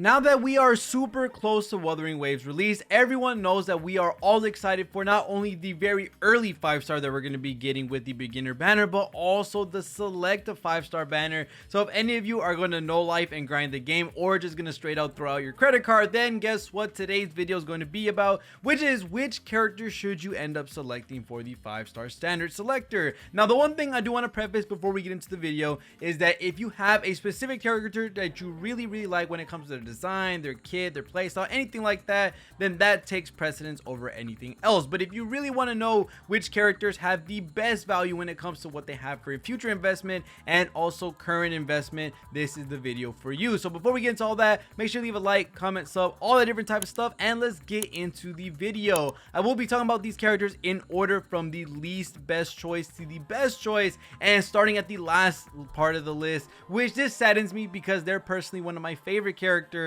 Now that we are super close to Wuthering Waves release, everyone knows that we are all excited for not only the very early 5-star that we're going to be getting with the beginner banner, but also the Selector 5-star banner. So if any of you are going to no life and grind the game, or just going to straight out throw out your credit card, then guess what today's video is going to be about, which is which character should you end up selecting for the 5-star standard selector. Now the one thing I do want to preface before we get into the video is that if you have a specific character that you really like when it comes to the design, their kit, their playstyle, anything like that, then that takes precedence over anything else. But if you really want to know which characters have the best value when it comes to what they have for future investment and also current investment, this is the video for you. So before we get into all that, make sure to leave a like, comment, sub, all that different type of stuff, and let's get into the video. I will be talking about these characters in order from the least best choice to the best choice, and starting at the last part of the list, which this saddens me because they're personally one of my favorite characters.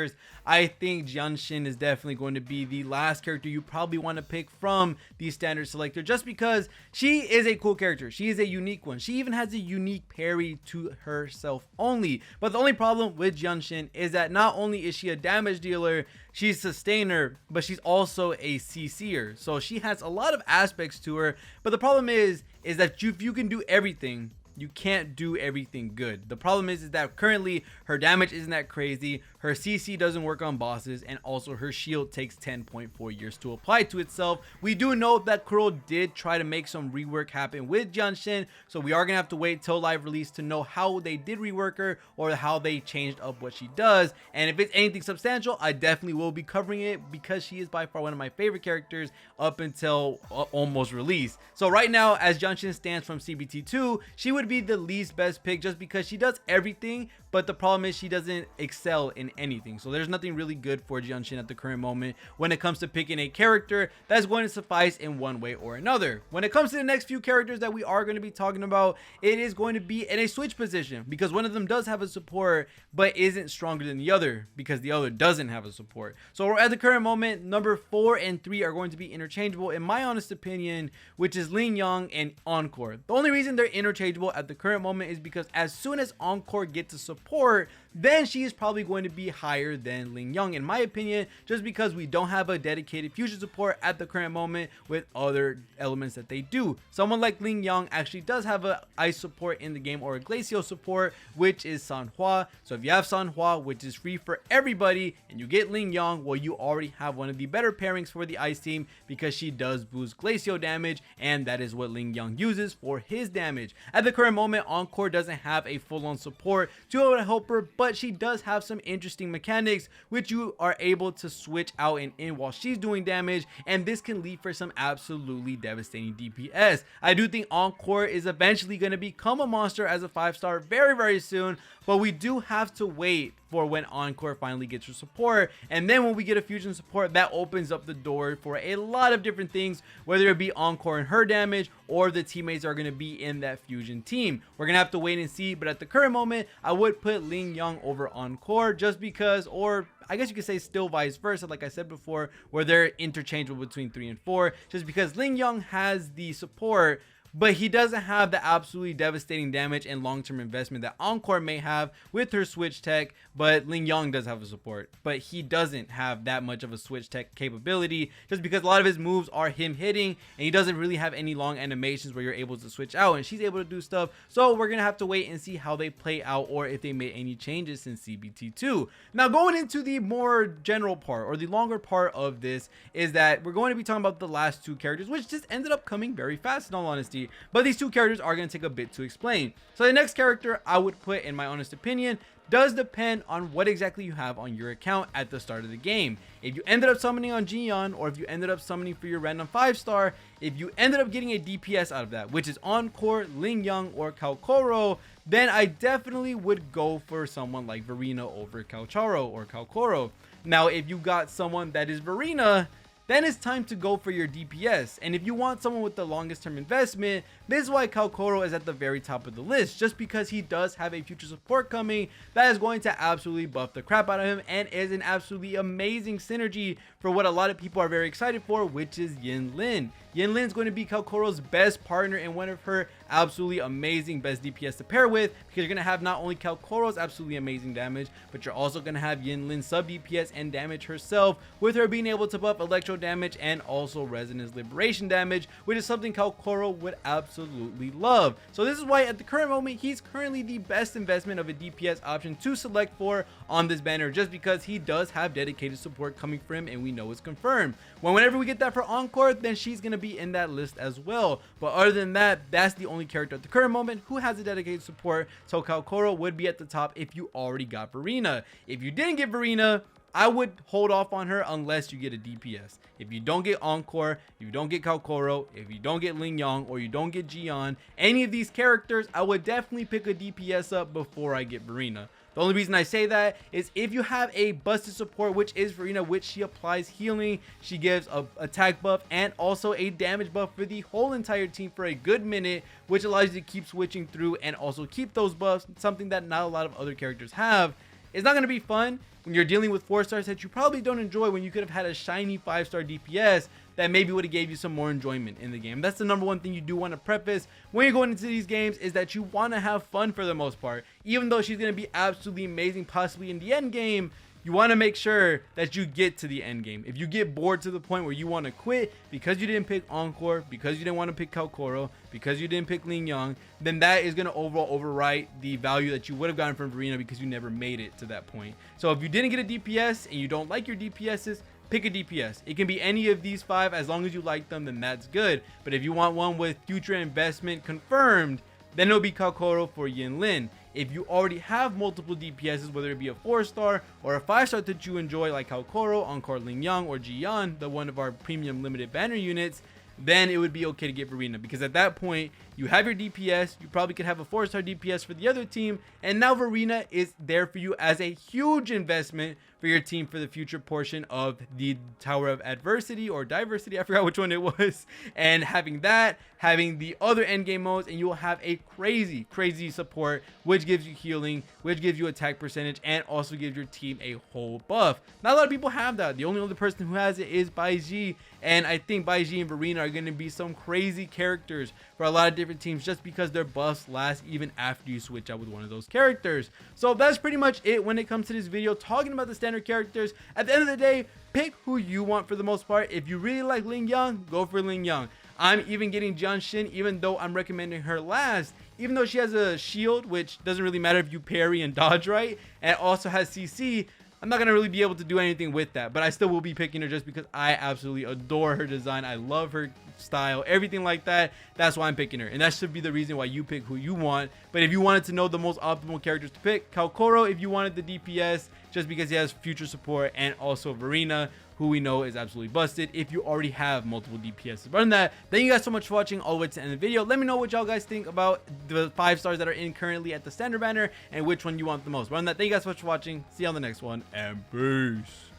I think Jianshin is definitely going to be the last character you probably want to pick from the standard selector, just because she is a cool character. She is a unique one. She even has a unique parry to herself only. But the only problem with Jianshin is that not only is she a damage dealer, she's a sustainer, but she's also a CC'er. So she has a lot of aspects to her. But the problem is that if you can do everything, you can't do everything good. The problem is that currently her damage isn't that crazy, her CC doesn't work on bosses, and also her shield takes 10.4 years to apply to itself. We do know that Kuro did try to make some rework happen with Jianshin, so we are gonna have to wait till live release to know how they did rework her or how they changed up what she does. And if it's anything substantial, I definitely will be covering it because she is by far one of my favorite characters up until almost release. So right now, as Jianshin stands from CBT2, she would be the least best pick just because she does everything, but the problem is she doesn't excel in anything. So there's nothing really good for Jianshin at the current moment when it comes to picking a character that's going to suffice in one way or another. When it comes to the next few characters that we are going to be talking about, it is going to be in a switch position because one of them does have a support but isn't stronger than the other because the other doesn't have a support. So at the current moment, number 4 and 3 are going to be interchangeable in my honest opinion, which is Ling Yang and Encore. The only reason they're interchangeable at the current moment is because as soon as Encore gets a support, then she is probably going to be higher than Ling Yang in my opinion, just because we don't have a dedicated fusion support at the current moment with other elements that they do. Someone like Ling Yang actually does have a ice support in the game, or a glacial support, which is Sanhua. So if you have Sanhua, which is free for everybody, and you get Ling Yang, well, you already have one of the better pairings for the ice team because she does boost glacial damage, and that is what Ling Yang uses for his damage. At the current moment, Encore doesn't have a full-on support to help her, but she does have some interesting mechanics which you are able to switch out and in while she's doing damage, and this can lead for some absolutely devastating DPS. I do think Encore is eventually going to become a monster as a 5-star very soon, but we do have to wait for when Encore finally gets her support, and then when we get a fusion support, that opens up the door for a lot of different things, whether it be Encore and her damage or the teammates are going to be in that fusion team. We're gonna have to wait and see, but at the current moment I would put Ling Yang over Encore just because, or I guess you could say still vice versa, like I said before, where they're interchangeable between 3 and 4, just because Ling Yang has the support, but he doesn't have the absolutely devastating damage and long-term investment that Encore may have with her switch tech. But Ling Yang does have a support, but he doesn't have that much of a switch tech capability just because a lot of his moves are him hitting, and he doesn't really have any long animations where you're able to switch out, and she's able to do stuff. So we're gonna have to wait and see how they play out, or if they made any changes since CBT2. Now going into the more general part, or the longer part of this, is that we're going to be talking about the last 2 characters, which just ended up coming very fast in all honesty. But these 2 characters are going to take a bit to explain. So the next character I would put, in my honest opinion, does depend on what exactly you have on your account at the start of the game. If you ended up summoning on Jian, or if you ended up summoning for your random 5-star, if you ended up getting a DPS out of that, which is Encore, Ling Yang, or Kaokoro, then I definitely would go for someone like Verena over Kaocharo or Kaokoro. Now if you got someone that is Verena, then it's time to go for your DPS. And if you want someone with the longest term investment, this is why Kaokoro is at the very top of the list, just because he does have a future support coming that is going to absolutely buff the crap out of him and is an absolutely amazing synergy for what a lot of people are very excited for, which is Yin-Lin. Yin-Lin is going to be Kaokoro's best partner and one of her absolutely amazing best DPS to pair with, because you're going to have not only Kaokoro's absolutely amazing damage, but you're also going to have Yin-Lin's sub DPS and damage herself, with her being able to buff electro damage and also resonance liberation damage, which is something Kaokoro would absolutely love. So this is why at the current moment he's currently the best investment of a DPS option to select for on this banner, just because he does have dedicated support coming for him and we know it's confirmed. Whenever we get that for Encore, then she's going to be in that list as well. But other than that, that's the only character at the current moment who has a dedicated support, so Kaokoro would be at the top if you already got Verena. If you didn't get Verena, I would hold off on her unless you get a DPS. If you don't get Encore, if you don't get Kaokoro, if you don't get Ling Yang, or you don't get Jian, any of these characters, I would definitely pick a DPS up before I get Verena. The only reason I say that is if you have a busted support, which is Verena, which she applies healing, she gives a attack buff and also a damage buff for the whole entire team for a good minute, which allows you to keep switching through and also keep those buffs, something that not a lot of other characters have. It's not going to be fun when you're dealing with 4 stars that you probably don't enjoy, when you could have had a shiny 5-star DPS that maybe would have gave you some more enjoyment in the game. That's the number one thing you do want to preface when you're going into these games, is that you want to have fun for the most part. Even though she's going to be absolutely amazing possibly in the end game, you want to make sure that you get to the end game. If you get bored to the point where you want to quit because you didn't pick Encore, because you didn't want to pick Kaokoro, because you didn't pick Ling Yang, then that is going to overall overwrite the value that you would have gotten from Verena, because you never made it to that point. So if you didn't get a DPS and you don't like your DPSs, pick a DPS. It can be any of these 5, as long as you like them, then that's good. But if you want one with future investment confirmed, then it'll be Kaokoro for Yin-Lin. If you already have multiple DPSs, whether it be a 4-star or a 5-star that you enjoy, like Kaokoro, Encore Ling Yang, or Jian, the one of our premium limited banner units, then it would be okay to get Verena, because at that point you have your DPS, you probably could have a 4-star DPS for the other team, and now Verena is there for you as a huge investment for your team for the future portion of the Tower of Adversity or Diversity, I forgot which one it was. And having that, having the other endgame modes, and you will have a crazy support, which gives you healing, which gives you attack percentage, and also gives your team a whole buff. Not a lot of people have that. The only other person who has it is Baiji, and I think Baiji and Verena are going to be some crazy characters for a lot of different teams, just because their buffs last even after you switch out with one of those characters. So that's pretty much it when it comes to this video talking about the standard characters. At the end of the day, pick who you want for the most part. If you really like Ling Yang, go for Ling Yang. I'm even getting Jian Xin, even though I'm recommending her last, even though she has a shield, which doesn't really matter if you parry and dodge right, and also has CC. I'm not going to really be able to do anything with that, but I still will be picking her just because I absolutely adore her design. I love her style, everything like that. That's why I'm picking her, and that should be the reason why you pick who you want. But if you wanted to know the most optimal characters to pick, Kaokoro if you wanted the DPS, just because he has future support, and also Verena, who we know is absolutely busted if you already have multiple DPS. But other than that, thank you guys so much for watching all the way to the end of the video. Let me know what y'all guys think about the 5 stars that are in currently at the standard banner and which one you want the most. But other than that, thank you guys so much for watching. See you on the next one, and peace.